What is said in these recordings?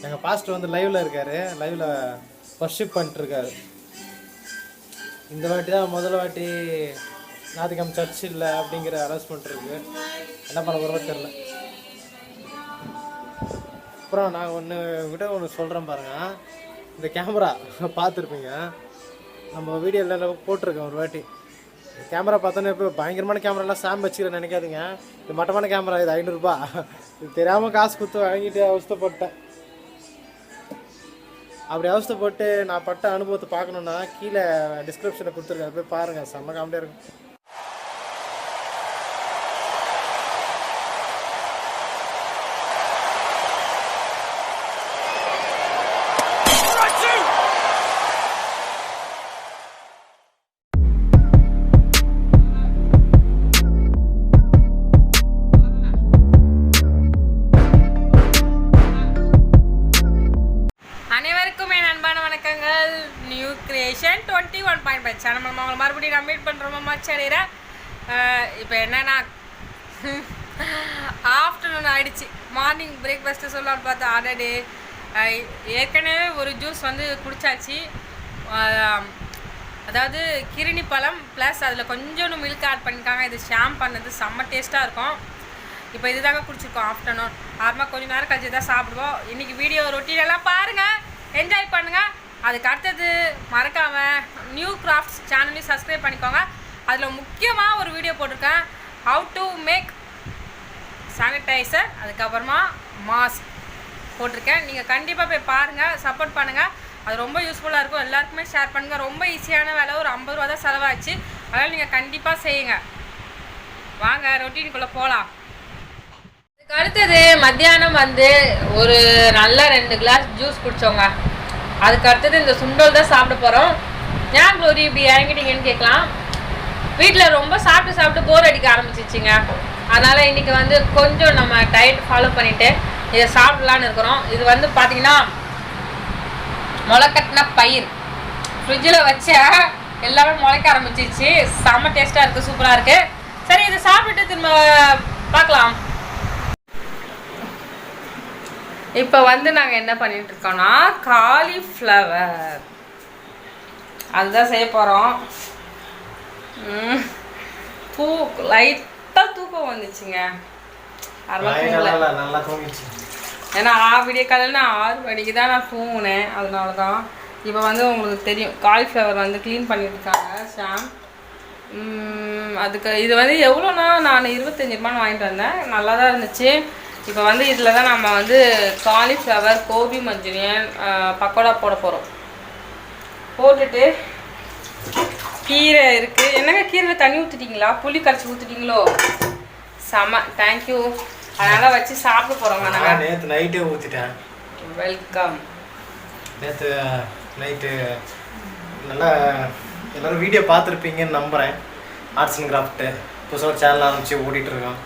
எங்கள் பாஸ்டர் வந்து லைவில் இருக்கார், லைவில் வர்ஷிப் பண்ணிட்டுருக்காரு. இந்த வாட்டி தான் முதல் வாட்டி ஞாயிற்றுக்கிழமை சர்ச் இல்லை அப்படிங்கிற அனௌன்ஸ்மெண்ட் இருக்குது. என்ன பண்ண போகிறோம் தெரில. அப்புறம் நான் ஒன்று சொல்கிறேன் பாருங்கள். இந்த கேமரா பார்த்துருப்பீங்க, நம்ம வீடியோவில் போட்டிருக்கேன் ஒரு வாட்டி. கேமரா பார்த்தோன்னே இப்போ பயங்கரமான கேமராலாம் சாம் வச்சுக்கிறேன் நினைக்காதீங்க. இது மட்டமான கேமரா, இது 500 ரூபா. இது தெரியாமல் காசு கொடுத்து வாங்கிட்டு அவஸ்தைப்பட்டேன். அப்படி அவஸ்தைப்பட்டு நான் பட்ட அனுபவத்தை பார்க்கணுன்னா கீழே டிஸ்கிரிப்ஷனில் கொடுத்துருக்கேன், போய் பாருங்கள். செம்ம காமெடியாக இருக்கும். நியூ கிரியேஷன் 21.5 சேனல் உங்களை மறுபடியும் நான் மீட் பண்ணுறோம் மச்சடைகிறேன். இப்போ என்னன்னா ஆஃப்டர்நூன் ஆகிடுச்சு. மார்னிங் பிரேக்ஃபாஸ்ட்டு சொல்லலான்னு பார்த்தா ஆல்ரெடி ஏற்கனவே ஒரு ஜூஸ் வந்து குடித்தாச்சு. அதாவது கிருணி பழம் ப்ளஸ் அதில் கொஞ்சோண்டு மில்க் ஆட் பண்ணியிருக்காங்க. இது ஷாம் பண்ணது செம்ம டேஸ்ட்டாக இருக்கும். இப்போ இதுதாங்க குடிச்சிருக்கோம் ஆஃப்டர்நூன். ஆரம்பமாக கொஞ்சம் நேரம் கழிச்சு தான் சாப்பிடுவோம். இன்றைக்கி வீடியோ ரொட்டீனெல்லாம் பாருங்கள், என்ஜாய் பண்ணுங்கள். அதுக்கு அடுத்தது மறக்காமல் நியூ கிராஃப்ட்ஸ் சேனலையும் சப்ஸ்கிரைப் பண்ணிக்கோங்க. அதில் முக்கியமாக ஒரு வீடியோ போட்டிருக்கேன், ஹவு டு மேக் சானிடைசர், அதுக்கப்புறமா மாஸ்க் போட்டிருக்கேன். நீங்கள் கண்டிப்பாக போய் பாருங்கள், சப்போர்ட் பண்ணுங்கள். அது ரொம்ப யூஸ்ஃபுல்லாக இருக்கும். எல்லாருக்குமே ஷேர் பண்ணுங்கள். ரொம்ப ஈஸியான வேலை, ஒரு 50 ரூபா தான் செலவாச்சு. அதனால் நீங்கள் கண்டிப்பாக செய்யுங்க. வாங்க ரொட்டீனுக்குள்ளே போகலாம். அதுக்கு அடுத்தது மத்தியானம் வந்து ஒரு நல்ல 2 கிளாஸ் ஜூஸ் குடித்தோங்க. அதுக்கு அடுத்தது இந்த சுண்டல் தான் சாப்பிட போகிறோம். ஏன் க்ளோரி இப்படி இறங்கிட்டீங்கன்னு கேட்கலாம். வீட்டில் ரொம்ப சாப்பிட்டு போர் அடிக்க ஆரம்பிச்சிச்சிங்க. அதனால் இன்றைக்கி வந்து கொஞ்சம் நம்ம டயட் ஃபாலோ பண்ணிவிட்டு இதை சாப்பிடலான்னு இருக்கிறோம். இது வந்து பார்த்திங்கன்னா முளைக்கட்டின பயிர் ஃப்ரிட்ஜில் வச்ச எல்லாமே முளைக்க ஆரம்பிச்சிச்சு. செம்ம டேஸ்ட்டாக இருக்குது, சூப்பராக இருக்குது. சரி, இதை சாப்பிட்டுட்டு திரும்ப பார்க்கலாம். இப்போ வந்து நாங்கள் என்ன பண்ணிகிட்ருக்கோன்னா காலிஃப்ளவர் அதுதான் செய்ய போகிறோம். லைட்டாக தூக்கம் வந்துச்சுங்க. ஏன்னா விடிய காலையில் நான் 6 மணிக்கு தான் நான் தூங்கினேன். அதனால தான் இப்போ வந்து உங்களுக்கு தெரியும் காலிஃப்ளவர் வந்து க்ளீன் பண்ணிட்டுருக்காங்க ஷாம். அதுக்கு இது வந்து எவ்வளோனா நான் 25 ரூபான்னு வாங்கிட்டு வந்தேன். நல்லா தான் இருந்துச்சு. இப்போ வந்து இதில் தான் நம்ம வந்து காலிஃப்ளவர் கோபி மஞ்சூரியன் பக்கோடா போட போகிறோம். போட்டுட்டு கீரை இருக்குது. என்னங்க கீரையில் தண்ணி ஊற்றிட்டீங்களா? புளி கரைச்சி ஊற்றிட்டீங்களோ? செம, தேங்க்யூ. அதனால் வச்சு சாப்பிட போகிறோங்க. நாங்கள் நேற்று நைட்டே ஊற்றிட்டேன். வெல்கம். நேற்று நைட்டு நல்லா எல்லோரும் வீடியோ பார்த்துருப்பீங்கன்னு நம்புகிறேன். ஆர்ட்ஸ் அண்ட் கிராஃப்ட்டு புதுசாக சேனல் ஆரம்பித்து ஓடிட்டுருக்கோம்.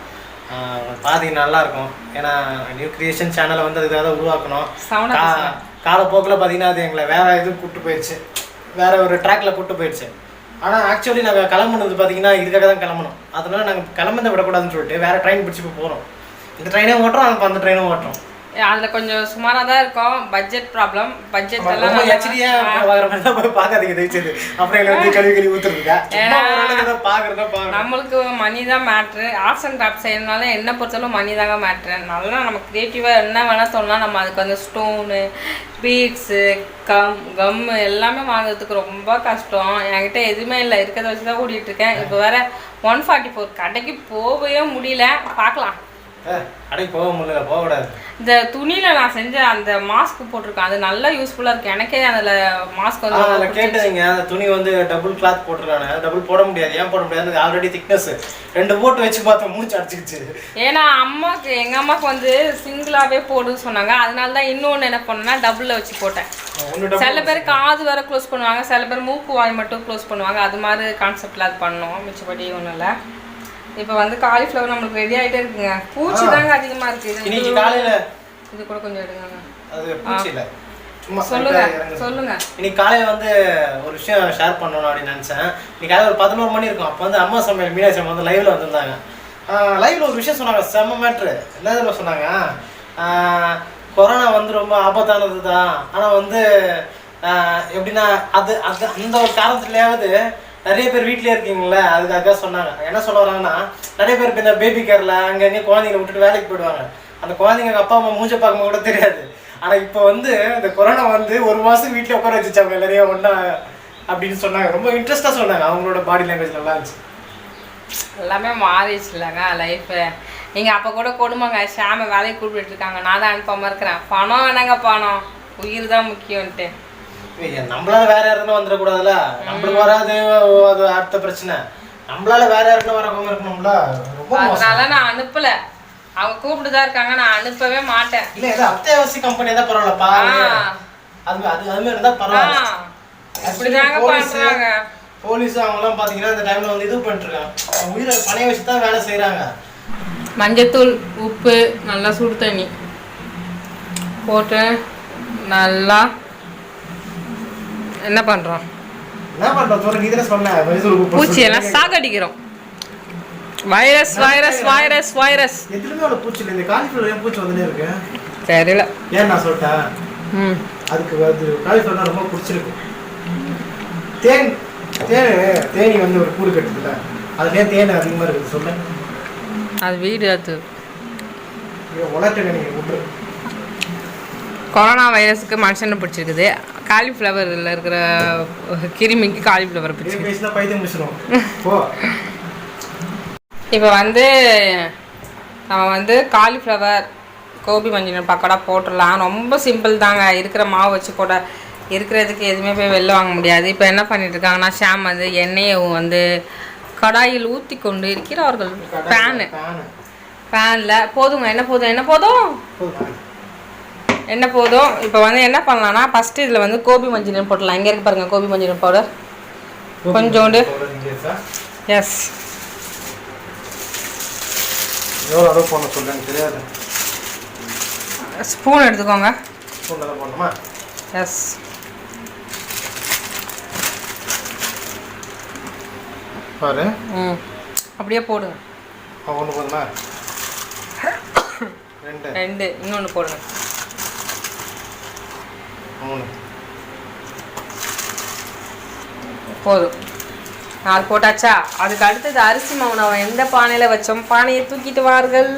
பார்த்தீங்கன்னா நல்லாயிருக்கும். ஏன்னா நியூ கிரியேஷன் சேனலை வந்து அதுக்காக தான் உருவாக்கணும். காலப்போக்கில் பார்த்தீங்கன்னா அது எங்களை வேறு இதுவும் கூப்பிட்டு போயிடுச்சு, வேறு ஒரு ட்ராக்கில் கூப்பிட்டு போயிடுச்சு. ஆனால் ஆக்சுவலி நாங்கள் கிளம்புனது பார்த்தீங்கன்னா இதுக்காக தான் கிளம்பணும். அதனால நாங்கள் கிளம்பதை விடக்கூடாதுன்னு சொல்லிட்டு வேறு ட்ரெயின் பிடிச்சி இப்போ போகிறோம். இந்த ட்ரெயினே ஓட்டுறோம், அப்போ அந்த ட்ரெயினும் ஓட்டுறோம். அதில் கொஞ்சம் சுமாராக தான் இருக்கும். Budget problem. பட்ஜெட் எல்லாம் நம்மளுக்கு மணி தான் மேட்ரு. ஆர்ட்ஸ் அண்ட் கிராஃப்ட் செய்யறதுனால என்ன பொறுத்தளவு மணி தாங்க மேட்ரு. நல்லா நம்ம க்ரியேட்டிவாக என்ன வேணால் சொல்லலாம். நம்ம அதுக்கு வந்து ஸ்டோனு, பீட்ஸு, கம்மு எல்லாமே வாங்குறதுக்கு ரொம்ப கஷ்டம். என்கிட்ட எதுவுமே இல்லை, இருக்கிறத வச்சு தான் ஓடிட்டுருக்கேன். இப்போ வேறு 144 கடைக்கு போகவே முடியல. பார்க்கலாம். கடைக்கு போக முடியல, போகக்கூடாது. இந்த துணியில் நான் செஞ்ச அந்த மாஸ்க் போட்டிருக்கேன், அது நல்லா யூஸ்ஃபுல்லாக இருக்குது. எனக்கே அதில் மாஸ்க் வந்து அதில் கேட்டதுங்க. அந்த துணி வந்து டபுள் கிளாத் போட்டிருக்கானு. டபுள் போட முடியாது. ஏன் போட முடியாது? ஆல்ரெடி திக்னஸ் 2 போட்டு வச்சு பார்த்தா மூச்சு அடிச்சிக்கிச்சு. ஏன்னா எங்கள் அம்மாவுக்கு வந்து சிங்கிளாகவே போடுன்னு சொன்னாங்க. அதனால தான் இன்னொன்று என்ன பண்ணேன்னா டபுளில் வச்சு போட்டேன். சில பேர் காது வேறு க்ளோஸ் பண்ணுவாங்க, சில பேர் மூக்கு வாய் மட்டும் க்ளோஸ் பண்ணுவாங்க. அது மாதிரி கான்செப்டில் அது பண்ணோம். மிச்சப்படி ஒன்றும் இல்லை. இப்போ வந்து காலிஃப்ளவர் நம்மளுக்கு ரெடி ஆகிட்டே இருக்குங்க. பூச்சி தாங்க அதிகமாக இருக்குது. இன்னைக்கு காலையில் இது கூட கொஞ்சம் எடுங்க. அது பூச்சி இல்லை, சும்மா சொல்லுங்க. இன்னைக்கு காலையில் வந்து ஒரு விஷயம் ஷேர் பண்ணணும் அப்படின்னு நினச்சேன். இன்னைக்கு காலையில் ஒரு 11 மணி இருக்கும். அப்போ வந்து அம்மா சமையல் மீனாட்சி அம்மா வந்து லைவில் வந்திருந்தாங்க. லைவில் ஒரு விஷயம் சொன்னாங்க, செம்ம மேட்ரு. என்ன சொன்னாங்க, கொரோனா வந்து ரொம்ப ஆபத்தானது தான். ஆனால் வந்து எப்படின்னா அது அது அந்த ஒரு காரணத்துலையாவது நிறைய பேர் வீட்டிலே இருக்கீங்களே, அதுக்காக சொன்னாங்க. என்ன சொல்ல வராங்கன்னா, நிறைய பேர் இப்போ இந்த பேபி கேரில் அங்கங்கே குழந்தைங்களை விட்டுட்டு வேலைக்கு போயிடுவாங்க. அந்த குழந்தைங்க அப்பா அம்மா மூஞ்ச பார்க்கும்போது கூட தெரியாது. ஆனால் இப்போ வந்து இந்த கொரோனா வந்து 1 மாதம் வீட்டில் உட்கார வச்சுச்சு அவங்க எல்லாரையும் ஒன்றா அப்படின்னு சொன்னாங்க. ரொம்ப இன்ட்ரெஸ்ட்டாக சொன்னாங்க. அவங்களோட பாடி லாங்குவேஜ் நல்லா இருந்துச்சு. எல்லாமே மாறிடுச்சு இல்லைங்க லைஃபு. நீங்கள் அப்போ கூட கொடுமைங்க, ஷாமை வேலைக்கு கூப்பிட்டு இருக்காங்க, நான் தான் அனுப்பாமல் இருக்கிறேன். பணம் வேணாங்க, பணம் உயிர் தான் முக்கியம்ன்ட்டு. நம்மளால வேற யாருன்னு வந்துடக்கூடாதுல்ல. நம்மளுக்கு வராது, அது அடுத்த பிரச்சனை. நம்மளால வேற யாருன்னு வராம இருக்கணும்ல. அதனால நான் அனுப்பல. அவங்க கூப்பிட்டு தான் இருக்காங்க, நான் அனுப்பவே மாட்டேன். இல்ல ஏதோ அத்தியாவசிய கம்பெனி தான் பரவாயில்லப்பா. அது மாதிரி இருந்தா பரவாயில்ல. அப்படிதாங்க பண்றாங்க. போலீஸ் அவங்கலாம் பாத்தீங்கன்னா இந்த டைம்ல வந்து இது பண்ணிட்டு இருக்காங்க. உயிரை பணைய வச்சு தான் வேலை செய்யறாங்க. மஞ்சத்தூள், உப்பு, நல்லா சுடு தண்ணி போட்டு நல்லா என்ன பண்றோம் சொல்ற நீ தானே சொன்ன. பூச்சியெல்லாம் சாகடிக்கிறோம். வைரஸ் வைரஸ் வைரஸ் வைரஸ் எதுலமே அவ்வளவு பூச்சி இல்லை. இந்த காலிஃப்ளவர் ஏன் பூச்சி வந்துட்டே இருக்கு தெரியல. ஏன் நான் சொல்லிட்டேன். அதுக்கு அது காலிஃப்ளவர் ரொம்ப பிடிச்சிருக்கு. தேனி வந்து ஒரு கூடு கட்டுதுல, அதுலயே தேன் அதிகமா இருக்குது. சொல்ல அது வீடு அது உலகத்தை நீங்க விட்டுரு. கொரோனா வைரஸுக்கு மனுஷனை பிடிச்சிருக்குது. காலிஃப்ளவரில் இருக்கிற கிருமிக்கு காலிஃப்ளவர் பிடிச்சிருக்கு. பைத்தியம் முடிச்சிடும். இப்போ வந்து நம்ம வந்து காலிஃப்ளவர் கோபி மஞ்சள் பக்கோடா போட்டுடலாம். ரொம்ப சிம்பிள் தாங்க. இருக்கிற மாவு வச்சு போட இருக்கிறதுக்கு எதுவுமே போய் வெளில வாங்க முடியாது. இப்போ என்ன பண்ணிட்டு இருக்காங்கன்னா, ஷாம் வந்து எண்ணெயை வந்து கடாயில் ஊற்றி கொண்டு இருக்கிறார்கள். பேனில் போதுங்க. என்ன போதும் என்ன போதும். இப்போ வந்து என்ன பண்ணலான்னா, ஃபஸ்ட்டு இதில் வந்து கோபி மஞ்சள் போட்டலாம். இங்கே இருக்கு பாருங்கள் கோபி மஞ்சள் பவுடர் கொஞ்சோண்டு. எஸ், ஸ்பூன் எடுத்துக்கோங்க. எஸ், பாரு. அப்படியே போடுங்க. ஒன்று போதுமா? 2 இன்னொன்று போடுங்க. 3 போதும். 4 போட்டாச்சா? அதுக்கு அடுத்தது அரிசி மாவு நம்ம எந்த பானையில் வச்சோம், பானையை தூக்கிட்டு வார்கள்.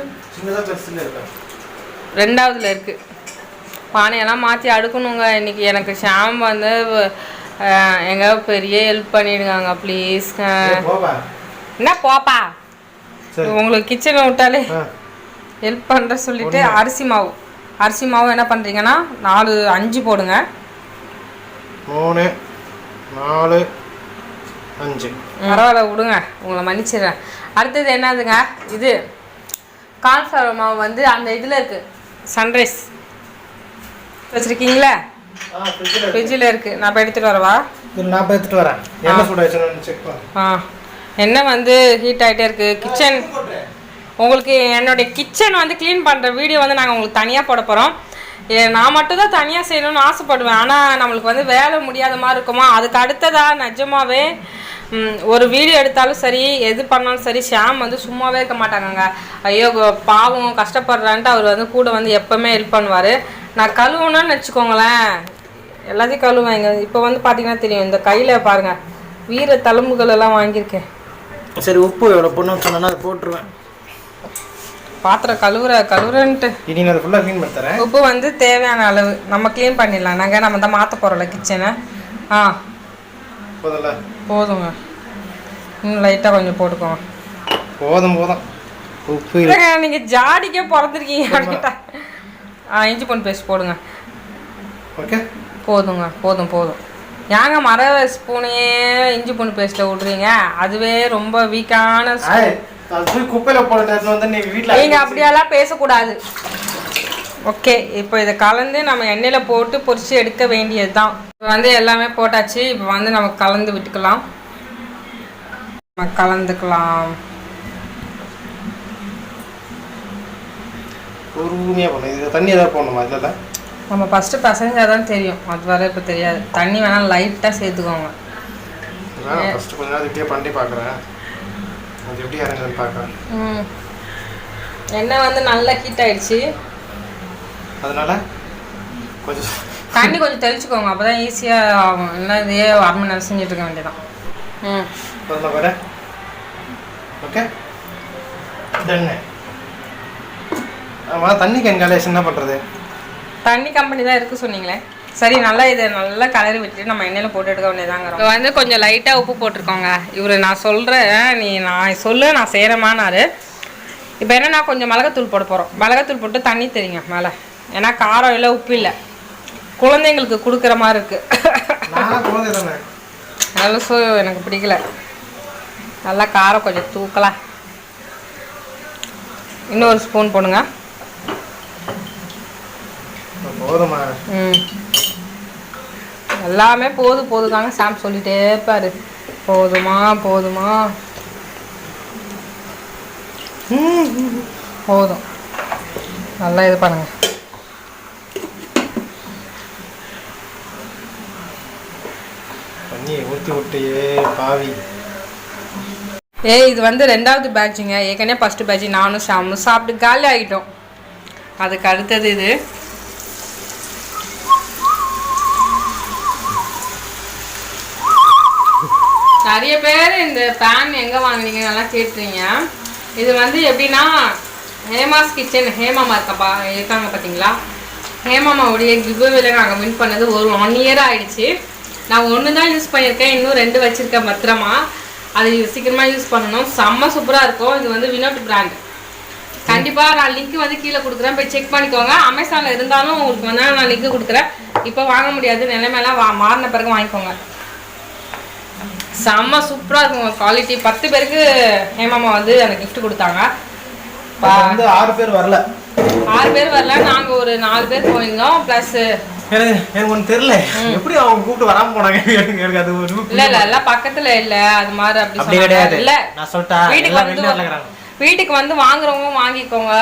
2வதுல இருக்கு. பானையெல்லாம் மாற்றி அடுக்கணுங்க. இன்னைக்கு எனக்கு ஷாம் வந்து எங்க பெரிய ஹெல்ப் பண்ணிடுங்க ப்ளீஸ். என்ன போப்பா, உங்களுக்கு கிச்சனை விட்டாலே ஹெல்ப் பண்ணுற சொல்லிட்டு அரிசி மாவு என்ன பண்ணுறீங்கன்னா 4-5 போடுங்க. 3 4 5 பரவாயில்ல விடுங்க, உங்களை மன்னிச்சிடுறேன். அடுத்தது என்னதுங்க, இது கார்ன்ஃப்ளவர் மாவு வந்து அந்த இதில் இருக்குது. சன்ரைஸ் வச்சுருக்கீங்களா? ஃப்ரிட்ஜில் இருக்குது. நான் இப்போ எடுத்துகிட்டு வரவா? நான் இப்போ எடுத்துகிட்டு வரேன். என்ன சூடாச்சுன்னு செக் பண்ணு. எண்ணெய் வந்து ஹீட் ஆகிட்டே இருக்குது. கிச்சன் உங்களுக்கு என்னுடைய கிச்சன் வந்து க்ளீன் பண்ணுற வீடியோ வந்து நாங்கள் உங்களுக்கு தனியாக போட போகிறோம். நான் மட்டும் தான் தனியாக செய்யணும்னு ஆசைப்படுவேன். ஆனால் நம்மளுக்கு வந்து வேலை முடியாத மாதிரி இருக்குமா, அதுக்கு அடுத்ததாக நிஜமாவே ஒரு வீடியோ எடுத்தாலும் சரி, எது பண்ணாலும் சரி, ஷாம் வந்து சும்மாவே இருக்க மாட்டாங்கங்க. ஐயோ பாவம் கஷ்டப்படுறான்ட்டு அவர் வந்து கூட வந்து எப்போவுமே ஹெல்ப் பண்ணுவார். நான் கழுவுணுன்னு வச்சுக்கோங்களேன், எல்லாத்தையும் கழுவேங்க. இப்போ வந்து பார்த்தீங்கன்னா தெரியும், இந்த கையில் பாருங்கள் வீர தழும்புகள் எல்லாம் வாங்கியிருக்கேன். சரி, உப்பு எவ்வளோ பொண்ணு சொன்னா அதை போட்டுருவேன். பாத்திரம் கழுவுறன்ட்டு நீங்கள் அதை ஃபுல்லாக க்ளீன் பண்ணி தரேன். உப்பு வந்து தேவையான அளவு நம்ம க்ளீன் பண்ணிடலாம். நாங்கள் நம்ம தான் மாற்ற போகிறோம்ல கிச்சனை. போதுங்க. இன்னும் லைட்டாக கொஞ்சம் போட்டுக்கோங்க. போதும் உப்பு நீங்கள் ஜாடிக்கே பிறந்திருக்கீங்க அப்படின்ட்டா. இஞ்சி பூண்டு பேஸ்ட் போடுங்க. ஓகே, போதுங்க. போதும் ஏங்க மர ஸ்பூனையே இஞ்சி பூண்டு பேஸ்ட்டில் விட்றீங்க? அதுவே ரொம்ப வீக்கான ஸ்பூன். குப்பையில் போட நீங்கள் அப்படியெல்லாம் பேசக்கூடாது. ஓகே, இப்போ இதை கலந்து நம்ம எண்ணெயில் போட்டு பொரிச்சு எடுக்க வேண்டியது தான். இப்போ வந்து எல்லாமே போட்டாச்சு. இப்போ வந்து நம்ம கலந்து விட்டுக்கலாம். கலந்துக்கலாம். பொறுமையாக போடணும். இது தண்ணி ஏதாவது போடணுமா? இதில் நம்ம ஃபஸ்ட்டு பசஞ்சால் தான் தெரியும், அது வர இப்போ தெரியாது. தண்ணி வேணால் லைட்டாக சேர்த்துக்கோங்க. ஃபஸ்ட்டு கொஞ்ச நேரம் இப்படியே பண்ணி பார்க்குறேன், அது எப்படி இறங்குதுன்னு பார்க்குறேன். எண்ணெய் வந்து நல்லா ஹீட் ஆகிடுச்சு. அதனால கொஞ்சம் தண்ணி கொஞ்சம் தெளிச்சுக்கோங்க, அப்போ தான் ஈஸியாக ஆகும். இல்லைன்னா இதே 1/2 மணி நேரம் செஞ்சுட்டு இருக்க வேண்டியதான். போதுமா வேறு? ஓகே தண்ணி. ஆமாம், தண்ணி கேன்காலேஷன் என்ன பண்ணுறது? தண்ணி கம்பெனி தான் இருக்குது சொன்னீங்களே. சரி, நல்லா இதை நல்லா கலரி விட்டுட்டு நம்ம எண்ணெயில் போட்டு எடுக்க வேண்டியதாங்கிறோம். இப்போ வந்து கொஞ்சம் லைட்டாக உப்பு போட்டிருக்கோங்க. இவர் நான் சொல்கிறேன், நான் சொல்லு நான் செய்கிறேமானாரு. இப்போ என்னன்னா கொஞ்சம் மிளகாத்தூள் போட போகிறோம். மிளகாத்தூள் போட்டு தண்ணி தெரியுங்க மேலே, ஏன்னா காரம் இல்லை உப்பு இல்லை, குழந்தைங்களுக்கு கொடுக்குற மாதிரி இருக்குது. நல்ல எனக்கு பிடிக்கல. நல்லா காரம் கொஞ்சம் தூக்கலாம். இன்னொரு ஸ்பூன் போடுங்க. போதுமா? எல்லாமே போதுதாங்க சாம் சொல்லிட்டே இருப்பாரு. போதுமா போதுமா போதும். நல்லா இது பண்ணுங்க. தண்ணியை ஊற்றி விட்டியே பாவி. இது வந்து 2வது பேட்சுங்க. ஏற்கனவே ஃபஸ்ட்டு பேட்ச் நானும் சாமும் சாப்பிட்டு காலி ஆகிட்டோம். அதுக்கு அடுத்தது இது. நிறைய பேர் இந்த பேன் எங்கே வாங்குனீங்க நல்லா கேட்டுறீங்க. இது வந்து எப்படின்னா ஹேமாஸ் கிச்சன் ஹேமாமா இருக்காங்க பார்த்தீங்களா, ஹேமாமாவுடைய கிவ்அவேல நாங்கள் வின் பண்ணது ஒரு 1 இயர் ஆகிடுச்சு. நான் 1 தான் யூஸ் பண்ணியிருக்கேன், இன்னும் 2 வச்சுருக்கேன் பத்திரமா. அது சீக்கிரமாக யூஸ் பண்ணணும். செம்ம சூப்பராக இருக்கும். இது வந்து வினோட் பிராண்ட். கண்டிப்பாக நான் லிங்க் வந்து கீழே கொடுக்குறேன், போய் செக் பண்ணிக்கோங்க. அமேசானில் இருந்தாலும் உங்களுக்கு வந்து நான் லிங்க் கொடுக்குறேன். இப்போ வாங்க முடியாது, நிலைமையெல்லாம் மாறின பிறகு வாங்கிக்கோங்க. செம்ம சூப்பராக இருக்கும் குவாலிட்டி. 10 பேருக்கு ஹேமாமா வந்து எனக்கு கிஃப்ட் கொடுத்தாங்க. 6 பேர் வரல. 6 பேர் வரல, நாங்கள் ஒரு 4 பேர் போயிருந்தோம். ப்ளஸ் எனக்கு ஒன்று தெரியல, எப்படி அவங்க கூப்பிட்டு வராமல் போனாங்க. எனக்கு அது இல்லை எல்லாம் பக்கத்தில் இல்லை, அது மாதிரி அப்படி கிடையாது. இல்லை, நான் சொல்லிட்டேன் வீட்டுக்கு வந்து வாங்குறவங்க வாங்கிக்கோங்க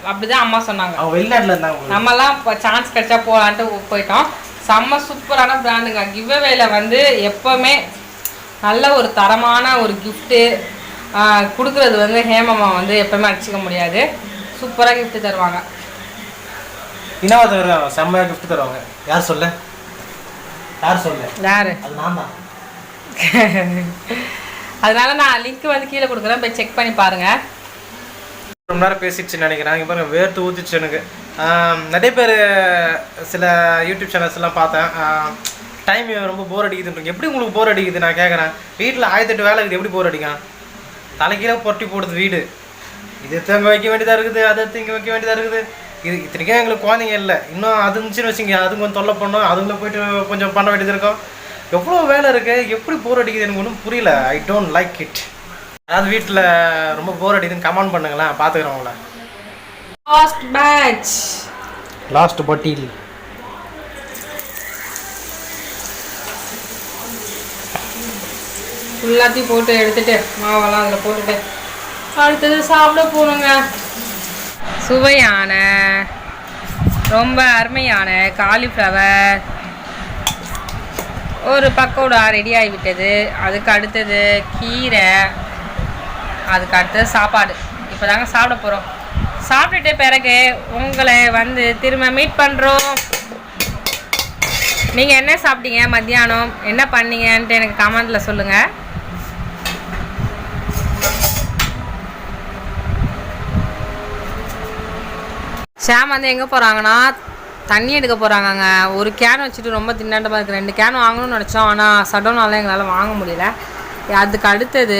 அப்படிதான் அம்மா சொன்னாங்க. அவங்க வெளிநாட்டில் இருந்தாங்க. நம்மலாம் இப்போ சான்ஸ் கிடைச்சா போகலான்ட்டு போயிட்டோம். செம்ம சூப்பரான பிராண்டுங்க. கிவ்அவேல வந்து எப்போவுமே நல்ல ஒரு தரமான ஒரு கிஃப்ட்டு கொடுக்குறது வந்து ஹேமாமா வந்து எப்போவுமே அடிச்சிக்க முடியாது. சூப்பராக கிஃப்ட் தருவாங்க. இன்னும் தருவாங்க, செம்மையாக கிஃப்ட் தருவாங்க. யார் சொல்ல? யார்? அது நான் தான். அதனால நான் லிங்க் வந்து கீழே கொடுக்குறேன், போய் செக் பண்ணி பாருங்கள். ரொம்ப நேரம் பேசிடுச்சுன்னு நினைக்கிறேன். இங்கே பாருங்கள், வேர்த்து ஊற்றிச்சு எனக்கு. நிறைய பேர் சில யூடியூப் சேனல்ஸ் எல்லாம் பார்த்தேன். டைம் ரொம்ப போர் அடிக்குதுன்றீங்க. எப்படி உங்களுக்கு போர் அடிக்குது நான் கேட்குறேன். வீட்டில் 1008 வேலை இருக்குது, எப்படி போர் அடிக்கும்? தலைக்கீழே பொட்டி போடுது வீடு. இது இங்கே வைக்க வேண்டியதாக இருக்குது, அதை இங்கே வைக்க வேண்டியதாக இருக்குது. இது இத்தனைக்கும் எங்களுக்கு குழந்தைங்க இல்லை. இன்னும் அது இருந்துச்சுன்னு வச்சுங்க, அதுங்க கொஞ்சம் தொல்லை பண்ணோம், அதுங்களை போய்ட்டு கொஞ்சம் பண்ண வேண்டியது இருக்கும். எவ்வளோ வேலை இருக்குது, எப்படி போர் அடிக்குது எனக்கு ஒன்றும் புரியல. I don't like it. அதாவது வீட்டில் ரொம்ப போர் அடிக்குதுன்னு கமெண்ட் பண்ணுங்களேன், பார்த்துக்கிறேன் உங்களை. லாஸ்ட் பாட்டில் எல்லாத்தையும் போட்டு எடுத்துட்டு மாவெல்லாம் அதில் போட்டுட்டு அடுத்தது சாப்பிட போகணுங்க. சுவையான ரொம்ப அருமையான காலிஃப்ளவர் ஒரு பக்கோடா ரெடி ஆகிவிட்டது. அதுக்கு அடுத்தது கீரை, அதுக்கு அடுத்தது சாப்பாடு. இப்போ தாங்க சாப்பிட போகிறோம். சாப்பிட்டுட்டு பிறகு உங்களை வந்து திரும்ப மீட் பண்ணுறோம். நீங்கள் என்ன சாப்பிட்டீங்க மத்தியானம், என்ன பண்ணீங்கன்ட்டு எனக்கு கமெண்டில் சொல்லுங்கள். ஷாம் வந்து எங்கே போகிறாங்கன்னா தண்ணி எடுக்க போகிறாங்கங்க. ஒரு கேன் வச்சுட்டு ரொம்ப திண்டாட்டமாக இருக்குது. 2 கேன் வாங்கணும்னு நினச்சோம், ஆனால் சடவுனால எங்களால் வாங்க முடியல. அதுக்கு அடுத்தது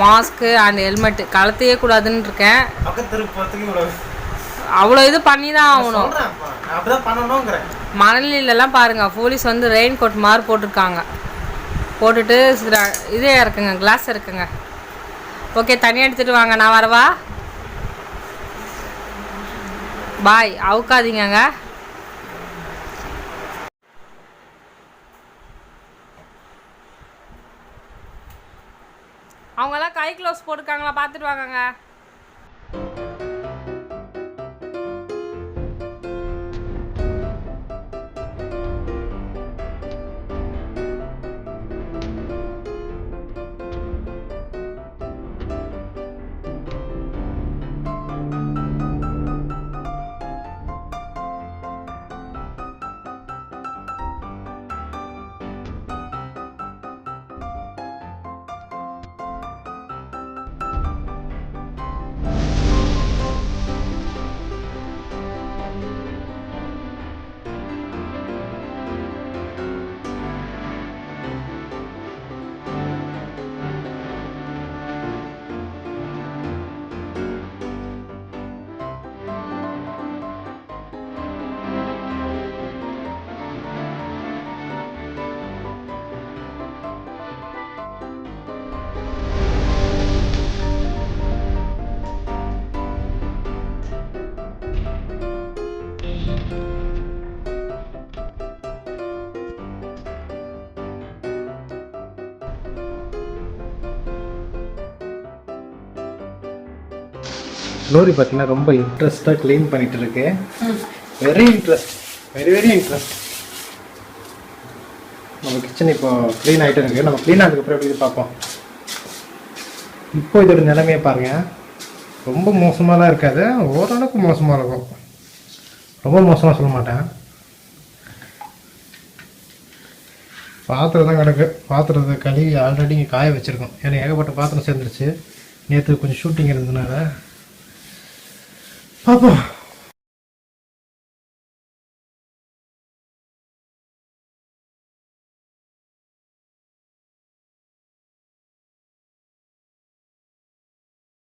மாஸ்க்கு அண்ட் ஹெல்மெட்டு கலத்தையே கூடாதுன்னு இருக்கேன். அவ்வளோ இது பண்ணி தான் ஆகணும். மணலிலெல்லாம் பாருங்கள், போலீஸ் வந்து ரெயின் கோட் மாதிரி போட்டிருக்காங்க. போட்டுட்டு இதே இருக்குங்க, கிளாஸ் இருக்குங்க. ஓகே, தண்ணி எடுத்துகிட்டு வாங்க, நான் வரவா? பாய், அவுக்காதீங்க. அவங்கெல்லாம் கை க்ளவுஸ் போட்டுருக்காங்களா, பார்த்துட்டு வாங்கங்க. க்ளோரி பார்த்தீங்கன்னா ரொம்ப இன்ட்ரெஸ்ட்டாக க்ளீன் பண்ணிட்டு இருக்கு. Very interest, very interest. நம்ம கிச்சன் இப்போ க்ளீன் ஆகிட்டு இருக்கு. நம்ம க்ளீன் ஆனதுக்கப்புறம் எப்படி பார்ப்போம். இப்போ இதோட நிலைமையை பாருங்கள். ரொம்ப மோசமாலாம் இருக்காது, ஓரளவுக்கு மோசமாக இருக்கும். ரொம்ப மோசமாக சொல்ல மாட்டேன். பாத்திரம் தான் கிடக்கு. பாத்திரத்தை கழுவி ஆல்ரெடி இங்கே காய வச்சுருக்கோம். ஏன்னா ஏகப்பட்ட பாத்திரம் சேர்ந்துருச்சு. நேற்று கொஞ்சம் ஷூட்டிங் இருந்ததுனால பார்ப்போம்.